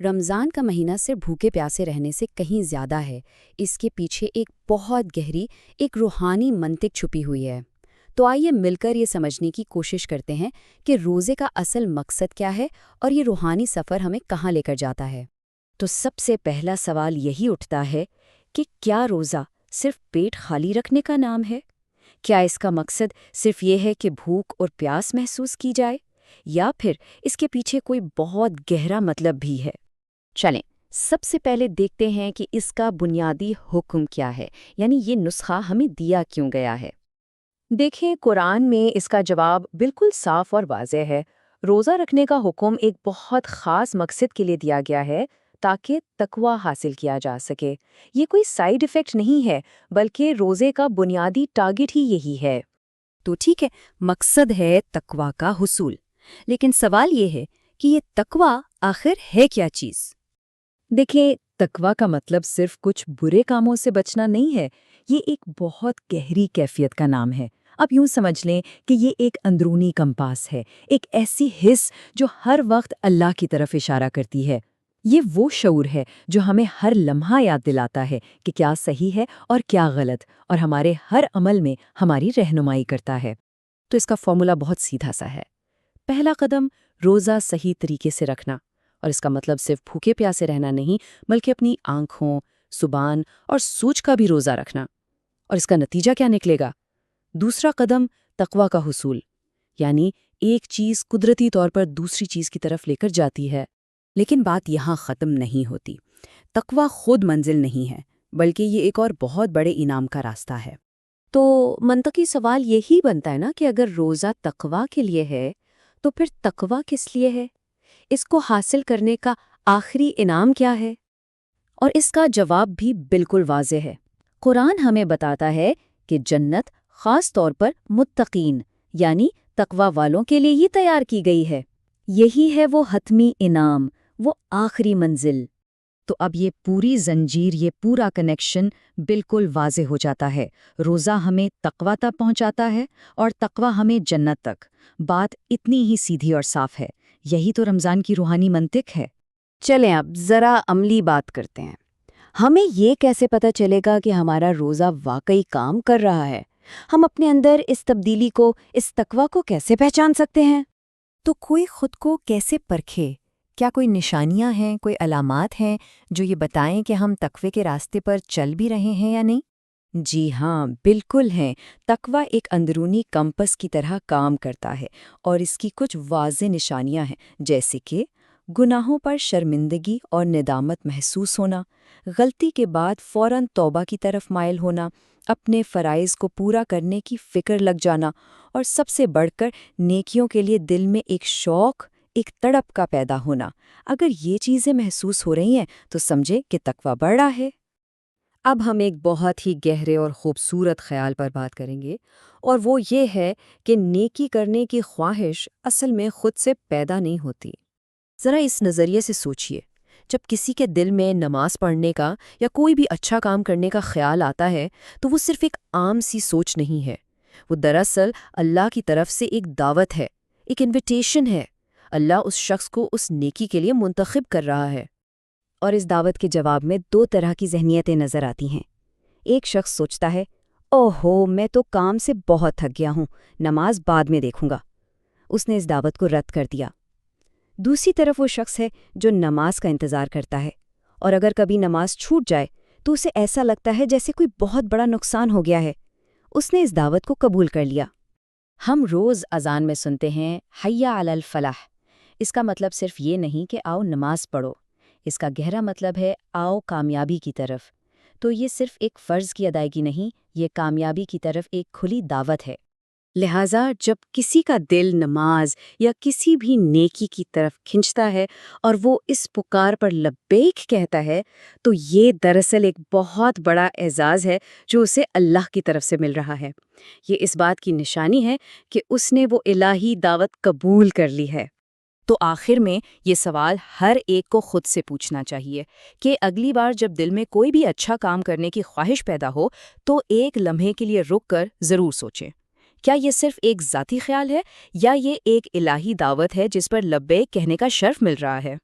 رمضان کا مہینہ صرف بھوکے پیاسے رہنے سے کہیں زیادہ ہے، اس کے پیچھے ایک بہت گہری، ایک روحانی منطق چھپی ہوئی ہے۔ تو آئیے مل کر یہ سمجھنے کی کوشش کرتے ہیں کہ روزے کا اصل مقصد کیا ہے اور یہ روحانی سفر ہمیں کہاں لے کر جاتا ہے۔ تو سب سے پہلا سوال یہی اٹھتا ہے کہ کیا روزہ صرف پیٹ خالی رکھنے کا نام ہے؟ کیا اس کا مقصد صرف یہ ہے کہ بھوک اور پیاس محسوس کی جائے، یا پھر اس کے پیچھے کوئی بہت گہرا مطلب بھی ہے؟ چلیں سب سے پہلے دیکھتے ہیں کہ اس کا بنیادی حکم کیا ہے، یعنی یہ نسخہ ہمیں دیا کیوں گیا ہے۔ دیکھیں، قرآن میں اس کا جواب بالکل صاف اور واضح ہے۔ روزہ رکھنے کا حکم ایک بہت خاص مقصد کے لیے دیا گیا ہے، تاکہ تقوی حاصل کیا جا سکے۔ یہ کوئی سائیڈ ایفیکٹ نہیں ہے، بلکہ روزے کا بنیادی ٹارگٹ ہی یہی ہے۔ تو ٹھیک ہے، مقصد ہے تقوی کا حصول، لیکن سوال یہ ہے کہ یہ تقوی آخر ہے کیا چیز؟ دیکھیں، تقوی کا مطلب صرف کچھ برے کاموں سے بچنا نہیں ہے، یہ ایک بہت گہری کیفیت کا نام ہے۔ اب یوں سمجھ لیں کہ یہ ایک اندرونی کمپاس ہے، ایک ایسی حس جو ہر وقت اللہ کی طرف اشارہ کرتی ہے۔ یہ وہ شعور ہے جو ہمیں ہر لمحہ یاد دلاتا ہے کہ کیا صحیح ہے اور کیا غلط، اور ہمارے ہر عمل میں ہماری رہنمائی کرتا ہے۔ تو اس کا فارمولا بہت سیدھا سا ہے۔ پہلا قدم روزہ صحیح طریقے سے رکھنا، اور اس کا مطلب صرف بھوکے پیاسے رہنا نہیں، بلکہ اپنی آنکھوں، زبان اور سوچ کا بھی روزہ رکھنا۔ اور اس کا نتیجہ کیا نکلے گا؟ دوسرا قدم تقوی کا حصول، یعنی ایک چیز قدرتی طور پر دوسری چیز کی طرف لے کر جاتی ہے۔ لیکن بات یہاں ختم نہیں ہوتی۔ تقوی خود منزل نہیں ہے، بلکہ یہ ایک اور بہت بڑے انعام کا راستہ ہے۔ تو منطقی سوال یہی بنتا ہے نا کہ اگر روزہ تقوی کے لیے ہے تو پھر تقوی کس لیے ہے؟ اس کو حاصل کرنے کا آخری انعام کیا ہے؟ اور اس کا جواب بھی بالکل واضح ہے۔ قرآن ہمیں بتاتا ہے کہ جنت خاص طور پر متقین یعنی تقوی والوں کے لیے ہی تیار کی گئی ہے۔ یہی ہے وہ حتمی انعام، وہ آخری منزل۔ تو اب یہ پوری زنجیر، یہ پورا کنیکشن بالکل واضح ہو جاتا ہے۔ روزہ ہمیں تقوی تک پہنچاتا ہے اور تقوی ہمیں جنت تک۔ بات اتنی ہی سیدھی اور صاف ہے۔ یہی تو رمضان کی روحانی منطق ہے۔ چلیں اب ذرا عملی بات کرتے ہیں۔ ہمیں یہ کیسے پتہ چلے گا کہ ہمارا روزہ واقعی کام کر رہا ہے؟ ہم اپنے اندر اس تبدیلی کو، اس تقوی کو کیسے پہچان سکتے ہیں؟ تو کوئی خود کو کیسے پرکھے؟ کیا کوئی نشانیاں ہیں، کوئی علامات ہیں جو یہ بتائیں کہ ہم تقوی کے راستے پر چل بھی رہے ہیں یا نہیں؟ جی ہاں، بالکل ہیں۔ تقوی ایک اندرونی کمپس کی طرح کام کرتا ہے، اور اس کی کچھ واضح نشانیاں ہیں، جیسے کہ گناہوں پر شرمندگی اور ندامت محسوس ہونا، غلطی کے بعد فوراً توبہ کی طرف مائل ہونا، اپنے فرائض کو پورا کرنے کی فکر لگ جانا، اور سب سے بڑھ کر نیکیوں کے لیے دل میں ایک شوق، ایک تڑپ کا پیدا ہونا۔ اگر یہ چیزیں محسوس ہو رہی ہیں تو سمجھے کہ تقوی بڑھ رہا ہے۔ اب ہم ایک بہت ہی گہرے اور خوبصورت خیال پر بات کریں گے، اور وہ یہ ہے کہ نیکی کرنے کی خواہش اصل میں خود سے پیدا نہیں ہوتی۔ ذرا اس نظریے سے سوچئے، جب کسی کے دل میں نماز پڑھنے کا یا کوئی بھی اچھا کام کرنے کا خیال آتا ہے تو وہ صرف ایک عام سی سوچ نہیں ہے، وہ دراصل اللہ کی طرف سے ایک دعوت ہے، ایک انویٹیشن ہے۔ اللہ اس شخص کو اس نیکی کے لیے منتخب کر رہا ہے۔ اور اس دعوت کے جواب میں دو طرح کی ذہنیتیں نظر آتی ہیں۔ ایک شخص سوچتا ہے، اوہو میں تو کام سے بہت تھک گیا ہوں، نماز بعد میں دیکھوں گا۔ اس نے اس دعوت کو رد کر دیا۔ دوسری طرف وہ شخص ہے جو نماز کا انتظار کرتا ہے، اور اگر کبھی نماز چھوٹ جائے تو اسے ایسا لگتا ہے جیسے کوئی بہت بڑا نقصان ہو گیا ہے۔ اس نے اس دعوت کو قبول کر لیا۔ ہم روز اذان میں سنتے ہیں حی علی الفلاح۔ اس کا مطلب صرف یہ نہیں کہ آؤ نماز پڑھو، اس کا گہرا مطلب ہے آؤ کامیابی کی طرف۔ تو یہ صرف ایک فرض کی ادائیگی نہیں، یہ کامیابی کی طرف ایک کھلی دعوت ہے۔ لہٰذا جب کسی کا دل نماز یا کسی بھی نیکی کی طرف کھنچتا ہے اور وہ اس پکار پر لبیک کہتا ہے، تو یہ دراصل ایک بہت بڑا اعزاز ہے جو اسے اللہ کی طرف سے مل رہا ہے۔ یہ اس بات کی نشانی ہے کہ اس نے وہ الہی دعوت قبول کر لی ہے۔ تو آخر میں یہ سوال ہر ایک کو خود سے پوچھنا چاہیے کہ اگلی بار جب دل میں کوئی بھی اچھا کام کرنے کی خواہش پیدا ہو تو ایک لمحے کے لیے رک کر ضرور سوچیں، کیا یہ صرف ایک ذاتی خیال ہے یا یہ ایک الہی دعوت ہے جس پر لبیک کہنے کا شرف مل رہا ہے؟